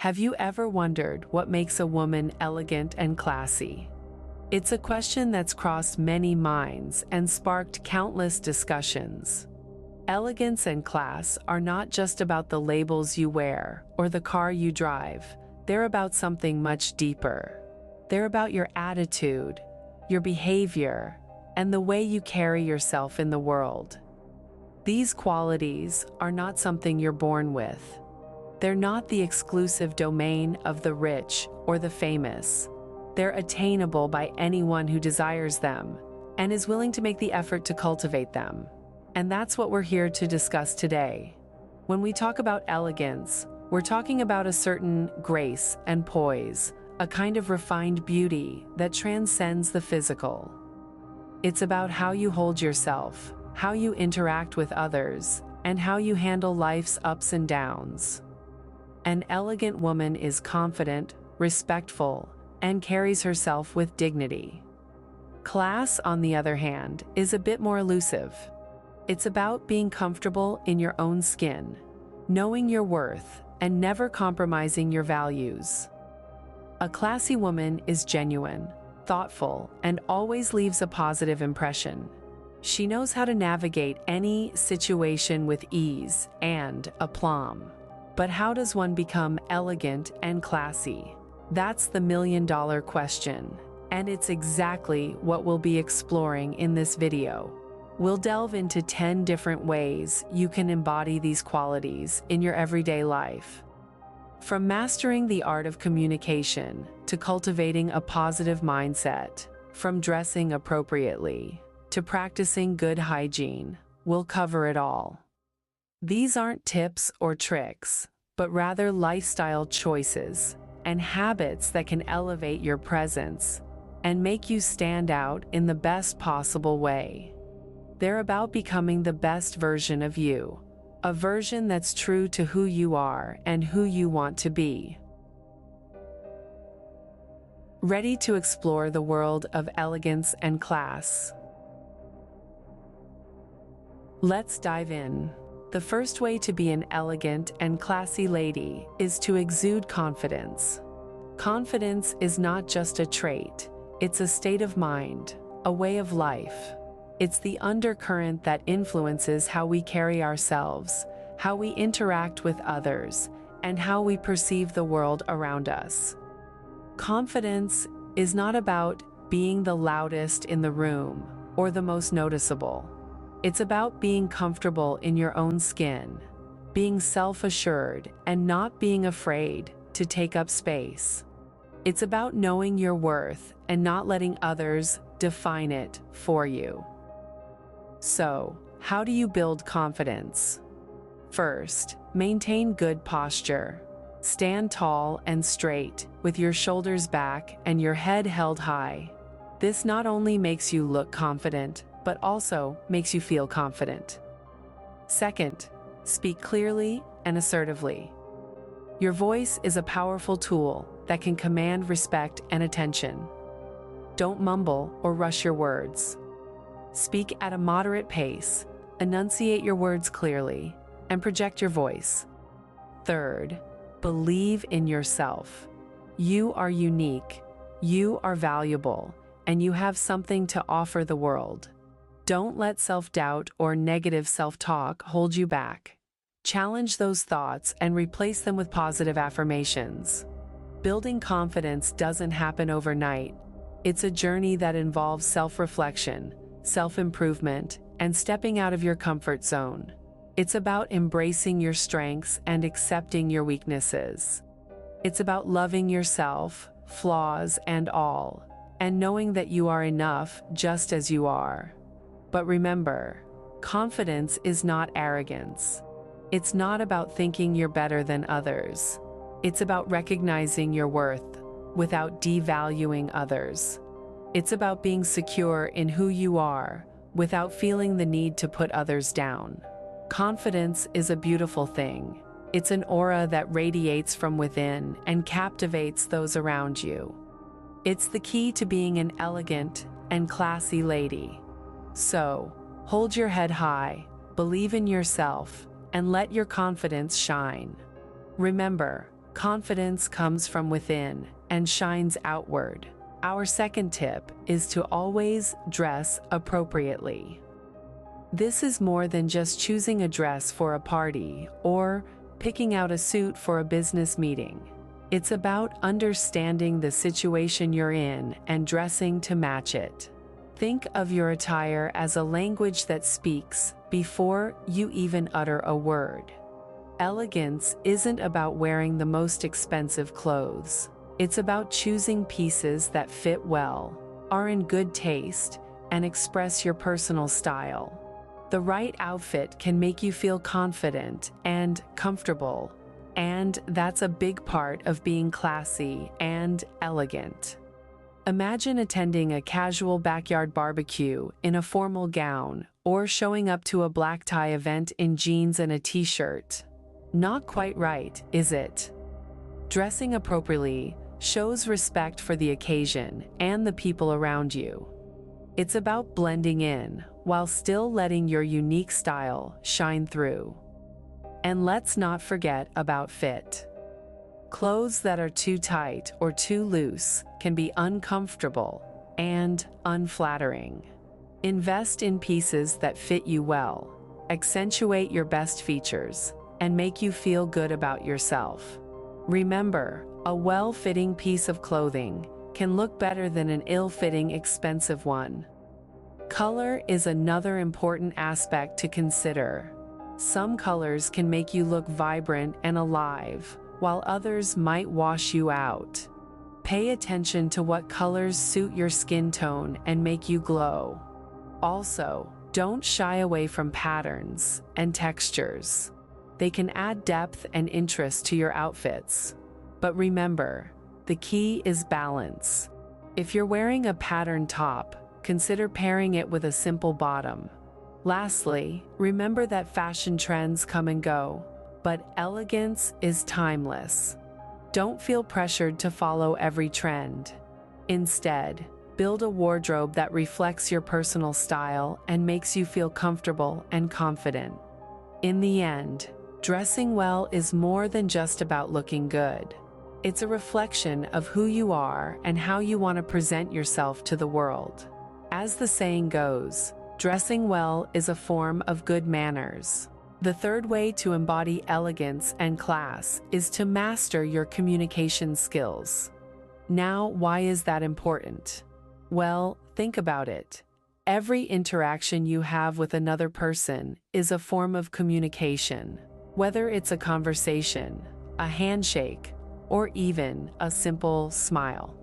Have you ever wondered what makes a woman elegant and classy? It's a question that's crossed many minds and sparked countless discussions. Elegance and class are not just about the labels you wear or the car you drive. They're about something much deeper. They're about your attitude, your behavior, and the way you carry yourself in the world. These qualities are not something you're born with. They're not the exclusive domain of the rich or the famous. They're attainable by anyone who desires them and is willing to make the effort to cultivate them. And that's what we're here to discuss today. When we talk about elegance, we're talking about a certain grace and poise, a kind of refined beauty that transcends the physical. It's about how you hold yourself, how you interact with others, and how you handle life's ups and downs. An elegant woman is confident, respectful, and carries herself with dignity. Class, on the other hand, is a bit more elusive. It's about being comfortable in your own skin, knowing your worth, and never compromising your values. A classy woman is genuine, thoughtful, and always leaves a positive impression. She knows how to navigate any situation with ease and aplomb. But how does one become elegant and classy? That's the million-dollar question, and it's exactly what we'll be exploring in this video. We'll delve into 10 different ways you can embody these qualities in your everyday life. From mastering the art of communication to cultivating a positive mindset, from dressing appropriately to practicing good hygiene, we'll cover it all. These aren't tips or tricks, but rather lifestyle choices and habits that can elevate your presence and make you stand out in the best possible way. They're about becoming the best version of you, a version that's true to who you are and who you want to be. Ready to explore the world of elegance and class? Let's dive in. The first way to be an elegant and classy lady is to exude confidence. Confidence is not just a trait, it's a state of mind, a way of life. It's the undercurrent that influences how we carry ourselves, how we interact with others, and how we perceive the world around us. Confidence is not about being the loudest in the room or the most noticeable. It's about being comfortable in your own skin, being self-assured, and not being afraid to take up space. It's about knowing your worth and not letting others define it for you. So, how do you build confidence? First, maintain good posture. Stand tall and straight, with your shoulders back and your head held high. This not only makes you look confident, but also makes you feel confident. Second, speak clearly and assertively. Your voice is a powerful tool that can command respect and attention. Don't mumble or rush your words. Speak at a moderate pace, enunciate your words clearly, and project your voice. Third, believe in yourself. You are unique, you are valuable, and you have something to offer the world. Don't let self-doubt or negative self-talk hold you back. Challenge those thoughts and replace them with positive affirmations. Building confidence doesn't happen overnight. It's a journey that involves self-reflection, self-improvement, and stepping out of your comfort zone. It's about embracing your strengths and accepting your weaknesses. It's about loving yourself, flaws and all, and knowing that you are enough just as you are. But remember, confidence is not arrogance. It's not about thinking you're better than others. It's about recognizing your worth without devaluing others. It's about being secure in who you are without feeling the need to put others down. Confidence is a beautiful thing. It's an aura that radiates from within and captivates those around you. It's the key to being an elegant and classy lady. So, hold your head high, believe in yourself, and let your confidence shine. Remember, Confidence comes from within and shines outward. Our second tip is to always dress appropriately. This is more than just choosing a dress for a party or picking out a suit for a business meeting. It's about understanding the situation you're in and dressing to match it. Think of your attire as a language that speaks before you even utter a word. Elegance isn't about wearing the most expensive clothes. It's about choosing pieces that fit well, are in good taste, and express your personal style. The right outfit can make you feel confident and comfortable, and that's a big part of being classy and elegant. Imagine attending a casual backyard barbecue in a formal gown or showing up to a black tie event in jeans and a t-shirt. Not quite right, is it? Dressing appropriately shows respect for the occasion and the people around you. It's about blending in while still letting your unique style shine through. And let's not forget about fit. Clothes that are too tight or too loose can be uncomfortable and unflattering. Invest in pieces that fit you well, accentuate your best features, and make you feel good about yourself. Remember, a well-fitting piece of clothing can look better than an ill-fitting expensive one. Color is another important aspect to consider. Some colors can make you look vibrant and alive, while others might wash you out. Pay attention to what colors suit your skin tone and make you glow. Also, don't shy away from patterns and textures. They can add depth and interest to your outfits. But remember, the key is balance. If you're wearing a patterned top, consider pairing it with a simple bottom. Lastly, remember that fashion trends come and go, but elegance is timeless. Don't feel pressured to follow every trend. Instead, build a wardrobe that reflects your personal style and makes you feel comfortable and confident. In the end, dressing well is more than just about looking good. It's a reflection of who you are and how you want to present yourself to the world. As the saying goes, dressing well is a form of good manners. The third way to embody elegance and class is to master your communication skills. Now, why is that important? Well, think about it. Every interaction you have with another person is a form of communication, whether it's a conversation, a handshake, or even a simple smile.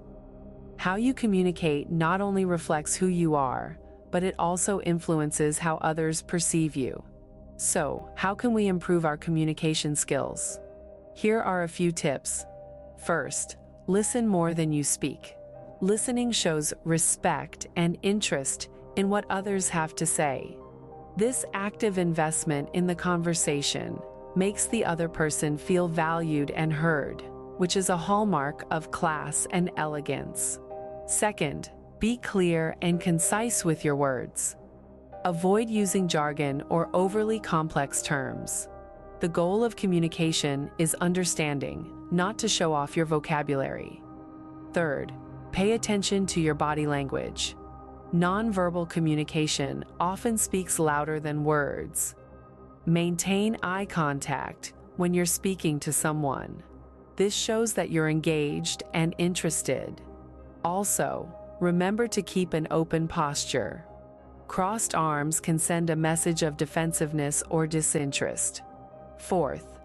How you communicate not only reflects who you are, but it also influences how others perceive you. So, how can we improve our communication skills? Here are a few tips. First, listen more than you speak. Listening shows respect and interest in what others have to say. This active investment in the conversation makes the other person feel valued and heard, which is a hallmark of class and elegance. Second, be clear and concise with your words. Avoid using jargon or overly complex terms. The goal of communication is understanding, not to show off your vocabulary. Third, pay attention to your body language. Nonverbal communication often speaks louder than words. Maintain eye contact when you're speaking to someone. This shows that you're engaged and interested. Also, remember to keep an open posture. Crossed arms can send a message of defensiveness or disinterest. Fourth,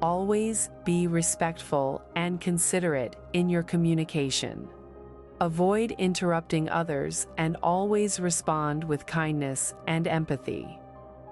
always be respectful and considerate in your communication. Avoid interrupting others and always respond with kindness and empathy.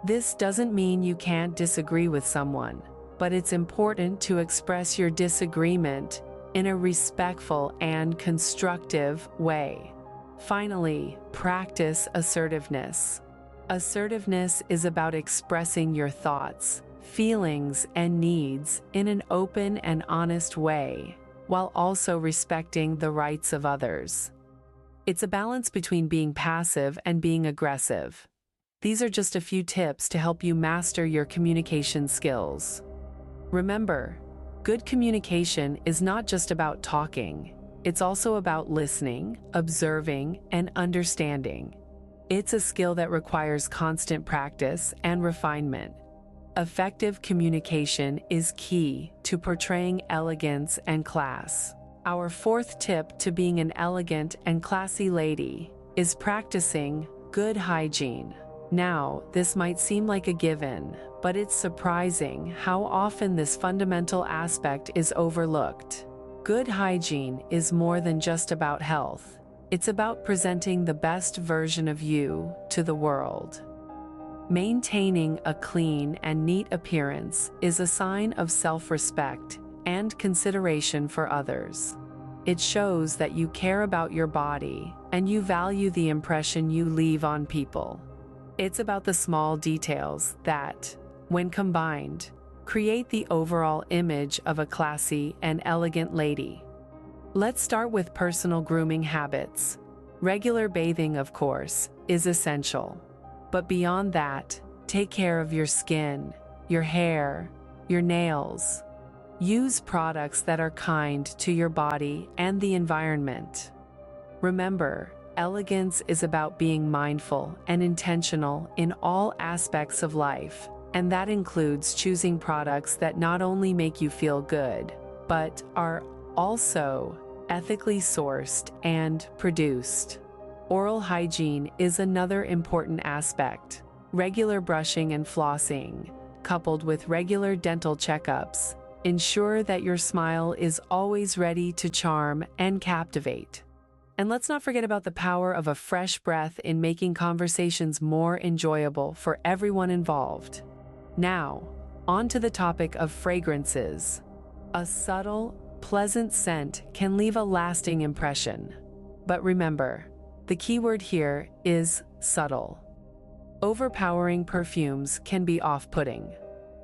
This doesn't mean you can't disagree with someone, but it's important to express your disagreement in a respectful and constructive way. Finally, practice assertiveness. Assertiveness is about expressing your thoughts, feelings, and needs in an open and honest way, while also respecting the rights of others. It's a balance between being passive and being aggressive. These are just a few tips to help you master your communication skills. Remember, Good communication is not just about talking, it's also about listening, observing, and understanding. It's a skill that requires constant practice and refinement. Effective communication is key to portraying elegance and class. Our fourth tip to being an elegant and classy lady is practicing good hygiene. Now, this might seem like a given, but it's surprising how often this fundamental aspect is overlooked. Good hygiene is more than just about health. It's about presenting the best version of you to the world. Maintaining a clean and neat appearance is a sign of self-respect and consideration for others. It shows that you care about your body and you value the impression you leave on people. It's about the small details that, when combined, create the overall image of a classy and elegant lady. Let's start with personal grooming habits. Regular bathing, of course, is essential. But beyond that, take care of your skin, your hair, your nails. Use products that are kind to your body and the environment. Remember, elegance is about being mindful and intentional in all aspects of life, and that includes choosing products that not only make you feel good, but are also ethically sourced and produced. Oral hygiene is another important aspect. Regular brushing and flossing, coupled with regular dental checkups, ensure that your smile is always ready to charm and captivate. And let's not forget about the power of a fresh breath in making conversations more enjoyable for everyone involved. Now, on to the topic of fragrances. A subtle, pleasant scent can leave a lasting impression. But remember, the key word here is subtle. Overpowering perfumes can be off-putting.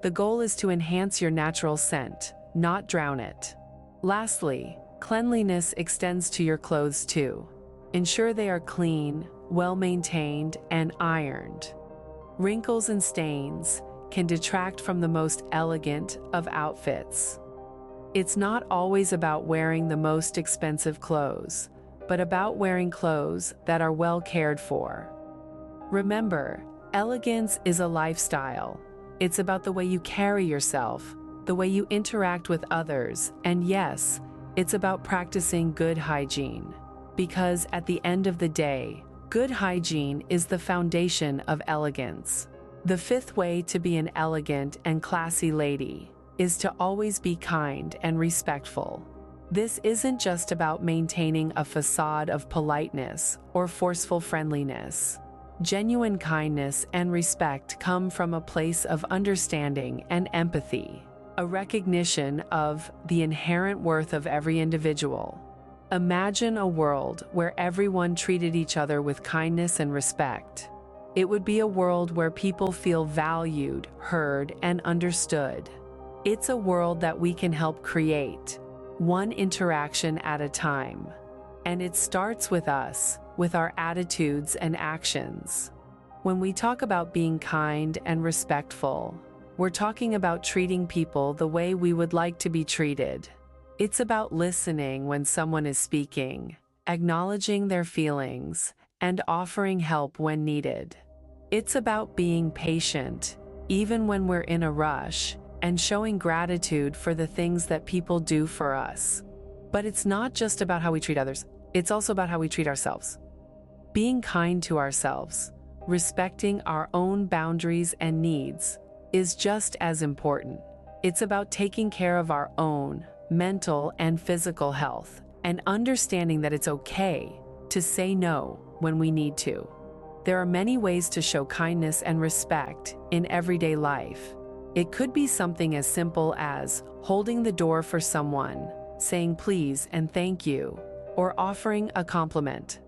The goal is to enhance your natural scent, not drown it. Lastly, cleanliness extends to your clothes too. Ensure they are clean, well-maintained, and ironed. Wrinkles and stains can detract from the most elegant of outfits. It's not always about wearing the most expensive clothes, but about wearing clothes that are well cared for. Remember, elegance is a lifestyle. It's about the way you carry yourself, the way you interact with others, and yes, it's about practicing good hygiene. Because at the end of the day, good hygiene is the foundation of elegance. The fifth way to be an elegant and classy lady is to always be kind and respectful. This isn't just about maintaining a facade of politeness or forceful friendliness. Genuine kindness and respect come from a place of understanding and empathy, a recognition of the inherent worth of every individual. Imagine a world where everyone treated each other with kindness and respect. It would be a world where people feel valued, heard, and understood. It's a world that we can help create, one interaction at a time. And it starts with us, with our attitudes and actions. When we talk about being kind and respectful, we're talking about treating people the way we would like to be treated. It's about listening when someone is speaking, acknowledging their feelings, and offering help when needed. It's about being patient, even when we're in a rush, and showing gratitude for the things that people do for us. But it's not just about how we treat others, it's also about how we treat ourselves. Being kind to ourselves, respecting our own boundaries and needs, is just as important. It's about taking care of our own mental and physical health, and understanding that it's okay to say no when we need to. There are many ways to show kindness and respect in everyday life. It could be something as simple as holding the door for someone, saying please and thank you, or offering a compliment.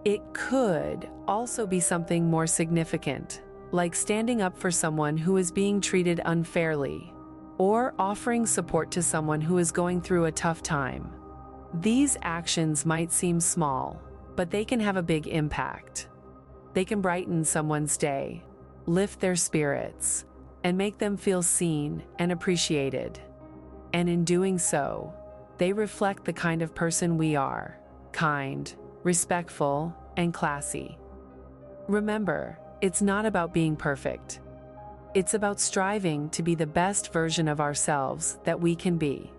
It could also be something more significant, like standing up for someone who is being treated unfairly, or offering support to someone who is going through a tough time. These actions might seem small, but they can have a big impact. They can brighten someone's day, lift their spirits, and make them feel seen and appreciated. And in doing so, they reflect the kind of person we are: kind, respectful, and classy. Remember, it's not about being perfect. It's about striving to be the best version of ourselves that we can be.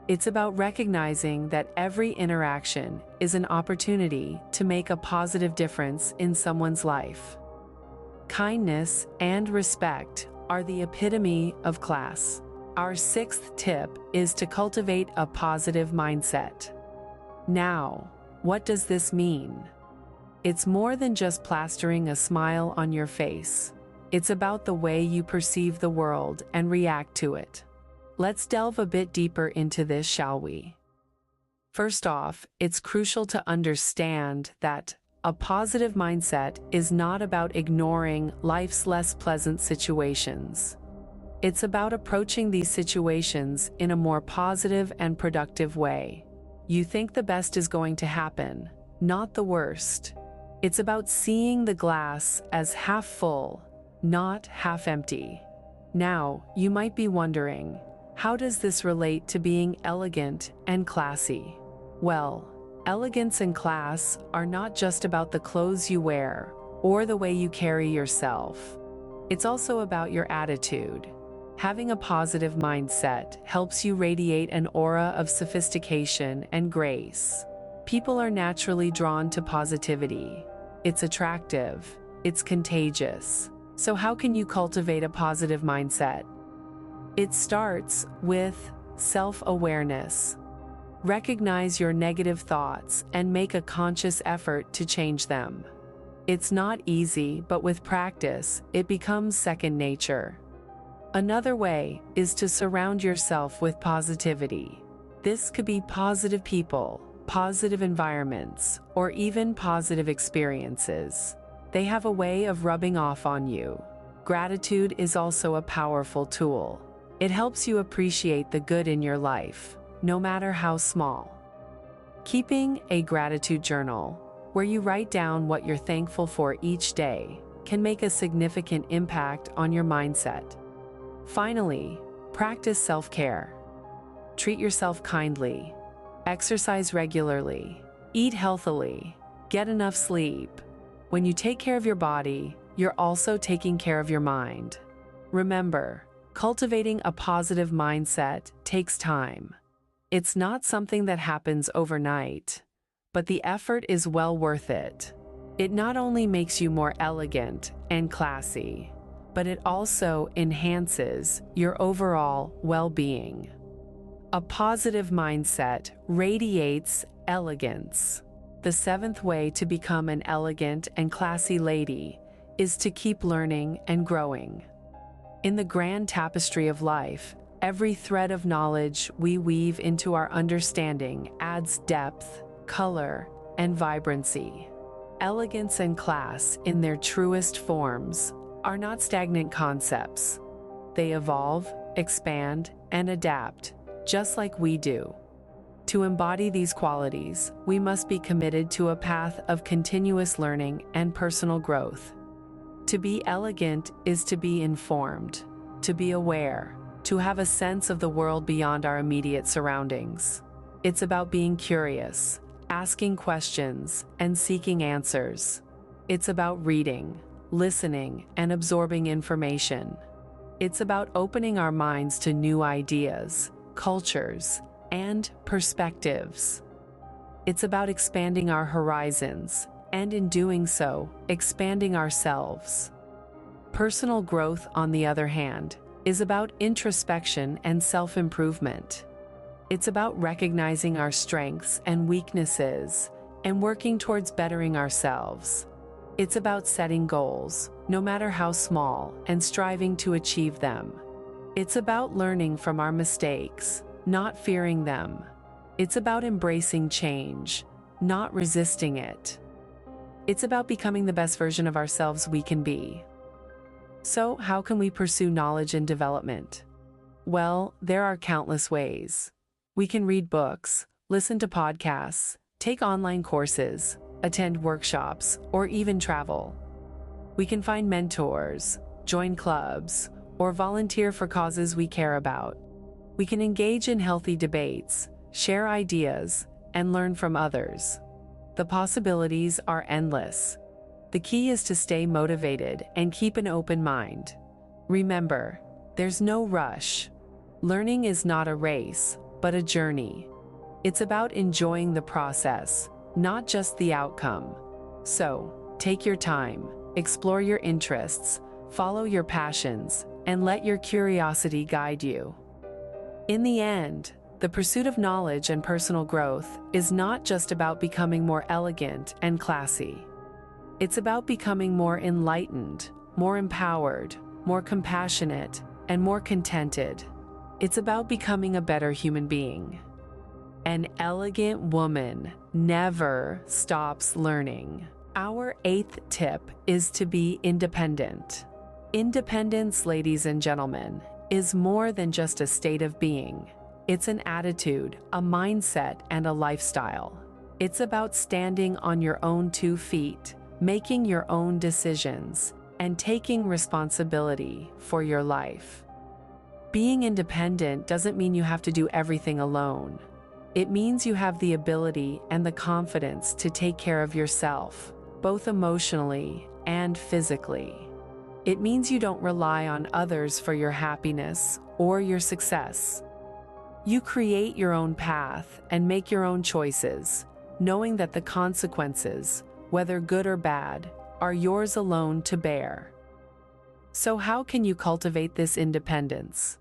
It's about recognizing that every interaction is an opportunity to make a positive difference in someone's life. Kindness and respect are the epitome of class. Our sixth tip is to cultivate a positive mindset. Now, what does this mean? It's more than just plastering a smile on your face. It's about the way you perceive the world and react to it. Let's delve a bit deeper into this, shall we? First off, it's crucial to understand that a positive mindset is not about ignoring life's less pleasant situations. It's about approaching these situations in a more positive and productive way. You think the best is going to happen, not the worst. It's about seeing the glass as half full, not half empty. Now, you might be wondering, how does this relate to being elegant and classy? Well, elegance and class are not just about the clothes you wear or the way you carry yourself. It's also about your attitude. Having a positive mindset helps you radiate an aura of sophistication and grace. People are naturally drawn to positivity. It's attractive. It's contagious. So how can you cultivate a positive mindset? It starts with self-awareness. Recognize your negative thoughts and make a conscious effort to change them. It's not easy, but with practice, it becomes second nature. Another way is to surround yourself with positivity. This could be positive people, positive environments, or even positive experiences. They have a way of rubbing off on you. Gratitude is also a powerful tool. It helps you appreciate the good in your life, no matter how small. Keeping a gratitude journal, where you write down what you're thankful for each day, can make a significant impact on your mindset. Finally, practice self-care. Treat yourself kindly. Exercise regularly. Eat healthily. Get enough sleep. When you take care of your body, you're also taking care of your mind. Remember, cultivating a positive mindset takes time. It's not something that happens overnight, but the effort is well worth it. It not only makes you more elegant and classy, but it also enhances your overall well-being. A positive mindset radiates elegance. The seventh way to become an elegant and classy lady is to keep learning and growing. In the grand tapestry of life, every thread of knowledge we weave into our understanding adds depth, color, and vibrancy. Elegance and class, in their truest forms, are not stagnant concepts. They evolve, expand, and adapt, just like we do. To embody these qualities, we must be committed to a path of continuous learning and personal growth. To be elegant is to be informed, to be aware, to have a sense of the world beyond our immediate surroundings. It's about being curious, asking questions, and seeking answers. It's about reading, listening, and absorbing information. It's about opening our minds to new ideas, cultures, and perspectives. It's about expanding our horizons, and in doing so, expanding ourselves. Personal growth, on the other hand, is about introspection and self-improvement. It's about recognizing our strengths and weaknesses and working towards bettering ourselves. It's about setting goals, no matter how small, and striving to achieve them. It's about learning from our mistakes, not fearing them. It's about embracing change, not resisting it. It's about becoming the best version of ourselves we can be. So, how can we pursue knowledge and development? Well, there are countless ways. We can read books, listen to podcasts, take online courses, attend workshops, or even travel. We can find mentors, join clubs, or volunteer for causes we care about. We can engage in healthy debates, share ideas, and learn from others. The possibilities are endless. The key is to stay motivated and keep an open mind. Remember, there's no rush. Learning is not a race, but a journey. It's about enjoying the process, not just the outcome. So, take your time, explore your interests, follow your passions, and let your curiosity guide you. In the end, the pursuit of knowledge and personal growth is not just about becoming more elegant and classy. It's about becoming more enlightened, more empowered, more compassionate, and more contented. It's about becoming a better human being. An elegant woman never stops learning. Our 8th tip is to be independent. Independence, ladies and gentlemen, is more than just a state of being. It's an attitude, a mindset, and a lifestyle. It's about standing on your own 2 feet, making your own decisions, and taking responsibility for your life. Being independent doesn't mean you have to do everything alone. It means you have the ability and the confidence to take care of yourself, both emotionally and physically. It means you don't rely on others for your happiness or your success. You create your own path and make your own choices, knowing that the consequences, whether good or bad, are yours alone to bear. So how can you cultivate this independence?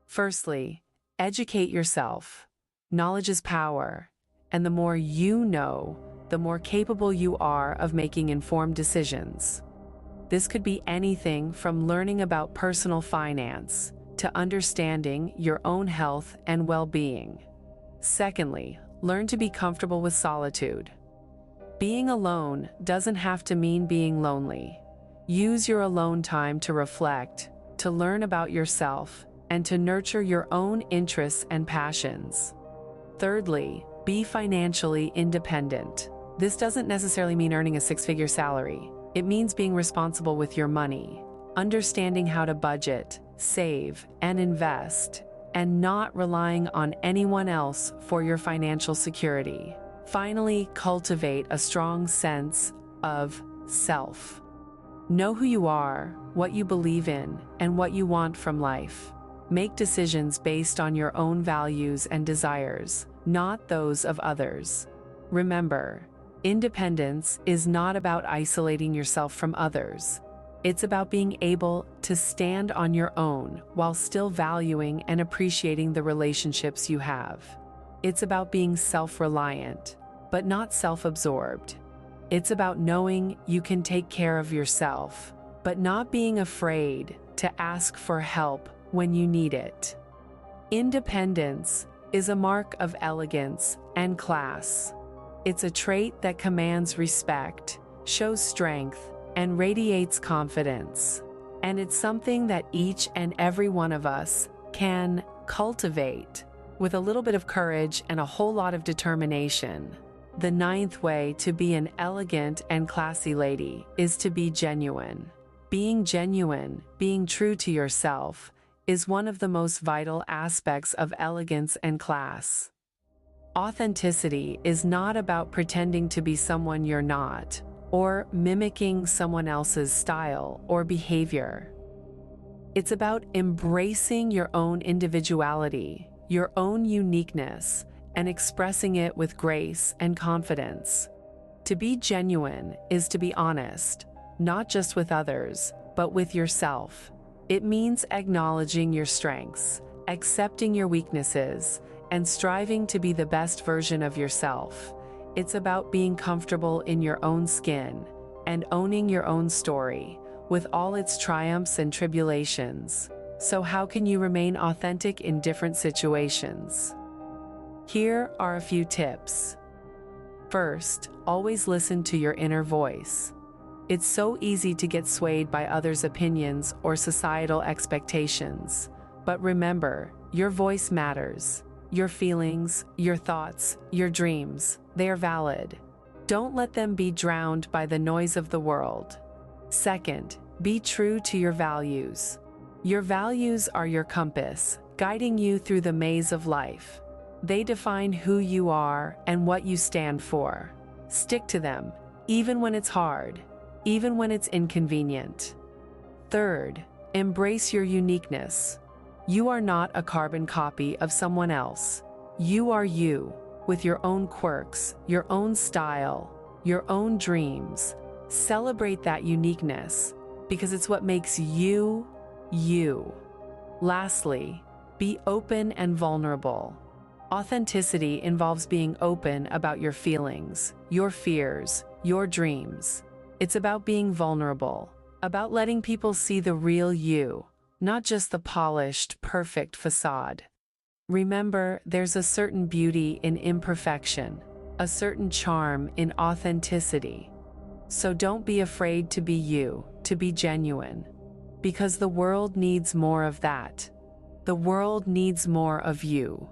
Firstly, educate yourself. Knowledge is power, and the more you know, the more capable you are of making informed decisions. This could be anything from learning about personal finance to understanding your own health and well-being. Secondly, learn to be comfortable with solitude. Being alone doesn't have to mean being lonely. Use your alone time to reflect, to learn about yourself, and to nurture your own interests and passions. Thirdly, be financially independent. This doesn't necessarily mean earning a 6-figure salary. It means being responsible with your money, understanding how to budget, save, and invest, and not relying on anyone else for your financial security. Finally, cultivate a strong sense of self. Know who you are, what you believe in, and what you want from life. Make decisions based on your own values and desires, not those of others. Remember, independence is not about isolating yourself from others. It's about being able to stand on your own while still valuing and appreciating the relationships you have. It's about being self-reliant, but not self-absorbed. It's about knowing you can take care of yourself, but not being afraid to ask for help when you need it. Independence is a mark of elegance and class. It's a trait that commands respect, shows strength, and radiates confidence. And it's something that each and every one of us can cultivate with a little bit of courage and a whole lot of determination. The 9th way to be an elegant and classy lady is to be genuine. Being genuine, being true to yourself, is one of the most vital aspects of elegance and class. Authenticity is not about pretending to be someone you're not, or mimicking someone else's style or behavior. It's about embracing your own individuality, your own uniqueness, and expressing it with grace and confidence. To be genuine is to be honest, not just with others, but with yourself. It means acknowledging your strengths, accepting your weaknesses, and striving to be the best version of yourself. It's about being comfortable in your own skin and owning your own story, with all its triumphs and tribulations. So how can you remain authentic in different situations? Here are a few tips. First, always listen to your inner voice. It's so easy to get swayed by others' opinions or societal expectations. But remember, your voice matters. Your feelings, your thoughts, your dreams, they are valid. Don't let them be drowned by the noise of the world. Second, be true to your values. Your values are your compass, guiding you through the maze of life. They define who you are and what you stand for. Stick to them, even when it's hard, even when it's inconvenient. Third, embrace your uniqueness. You are not a carbon copy of someone else. You are you, with your own quirks, your own style, your own dreams. Celebrate that uniqueness, because it's what makes you, you. Lastly, be open and vulnerable. Authenticity involves being open about your feelings, your fears, your dreams. It's about being vulnerable, about letting people see the real you, not just the polished, perfect facade. Remember, there's a certain beauty in imperfection, a certain charm in authenticity. So don't be afraid to be you, to be genuine, because the world needs more of that. The world needs more of you.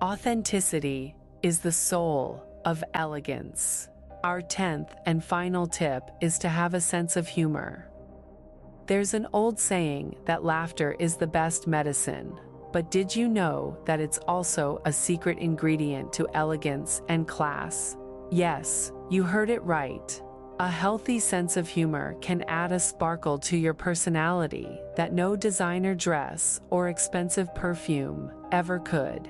Authenticity is the soul of elegance. Our 10th and final tip is to have a sense of humor. There's an old saying that laughter is the best medicine, but did you know that it's also a secret ingredient to elegance and class? Yes, you heard it right. A healthy sense of humor can add a sparkle to your personality that no designer dress or expensive perfume ever could.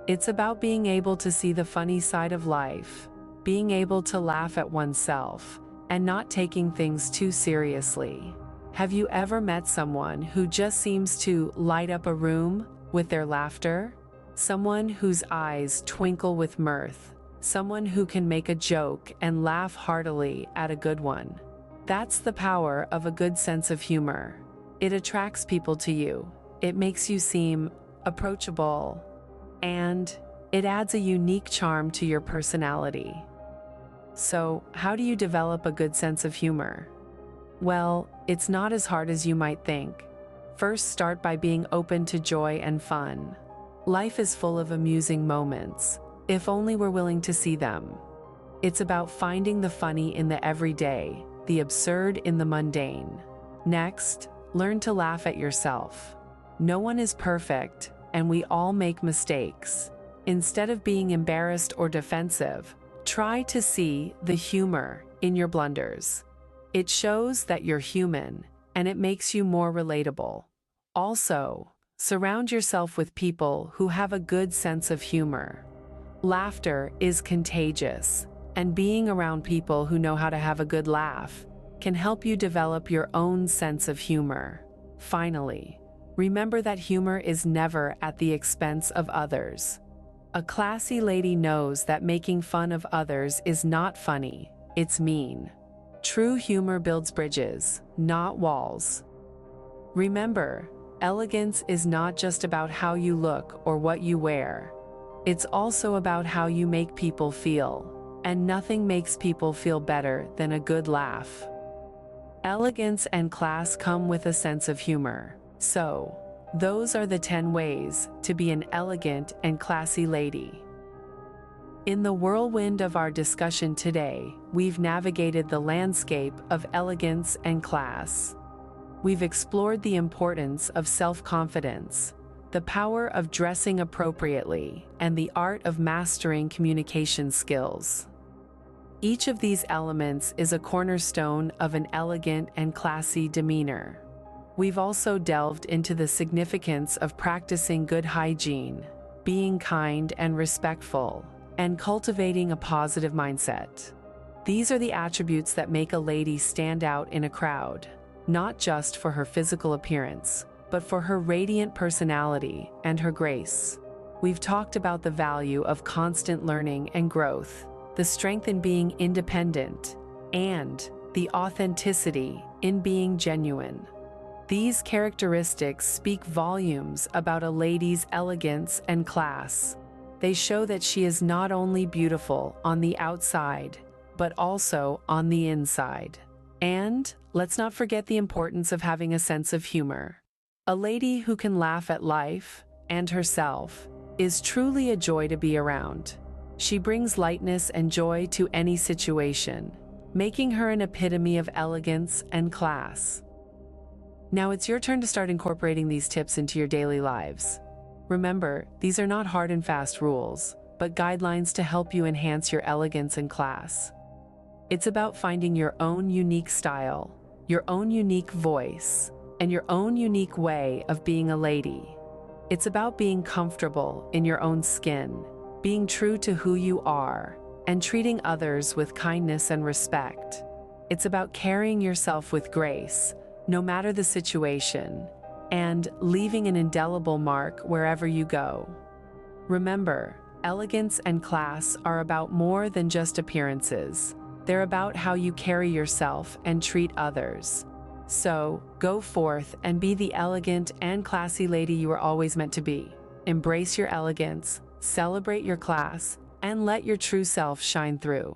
It's about being able to see the funny side of life, being able to laugh at oneself, and not taking things too seriously. Have you ever met someone who just seems to light up a room with their laughter? Someone whose eyes twinkle with mirth, someone who can make a joke and laugh heartily at a good one. That's the power of a good sense of humor. It attracts people to you, it makes you seem approachable, and it adds a unique charm to your personality. So, how do you develop a good sense of humor? Well, it's not as hard as you might think. First, start by being open to joy and fun. Life is full of amusing moments, if only we're willing to see them. It's about finding the funny in the everyday, the absurd in the mundane. Next, learn to laugh at yourself. No one is perfect, and we all make mistakes. Instead of being embarrassed or defensive, try to see the humor in your blunders. It shows that you're human, and it makes you more relatable. Also, surround yourself with people who have a good sense of humor. Laughter is contagious, and being around people who know how to have a good laugh can help you develop your own sense of humor. Finally, remember that humor is never at the expense of others. A classy lady knows that making fun of others is not funny, it's mean. True humor builds bridges, not walls. Remember, elegance is not just about how you look or what you wear. It's also about how you make people feel, and nothing makes people feel better than a good laugh. Elegance and class come with a sense of humor. So, those are the 10 ways to be an elegant and classy lady. In the whirlwind of our discussion today, we've navigated the landscape of elegance and class. We've explored the importance of self-confidence, the power of dressing appropriately, and the art of mastering communication skills. Each of these elements is a cornerstone of an elegant and classy demeanor. We've also delved into the significance of practicing good hygiene, being kind and respectful, and cultivating a positive mindset. These are the attributes that make a lady stand out in a crowd, not just for her physical appearance, but for her radiant personality and her grace. We've talked about the value of constant learning and growth, the strength in being independent, and the authenticity in being genuine. These characteristics speak volumes about a lady's elegance and class. They show that she is not only beautiful on the outside, but also on the inside. And let's not forget the importance of having a sense of humor. A lady who can laugh at life and herself is truly a joy to be around. She brings lightness and joy to any situation, making her an epitome of elegance and class. Now it's your turn to start incorporating these tips into your daily lives. Remember, these are not hard and fast rules, but guidelines to help you enhance your elegance and class. It's about finding your own unique style, your own unique voice, and your own unique way of being a lady. It's about being comfortable in your own skin, being true to who you are, and treating others with kindness and respect. It's about carrying yourself with grace, no matter the situation, and leaving an indelible mark wherever you go. Remember, elegance and class are about more than just appearances. They're about how you carry yourself and treat others. So, go forth and be the elegant and classy lady you were always meant to be. Embrace your elegance, celebrate your class, and let your true self shine through.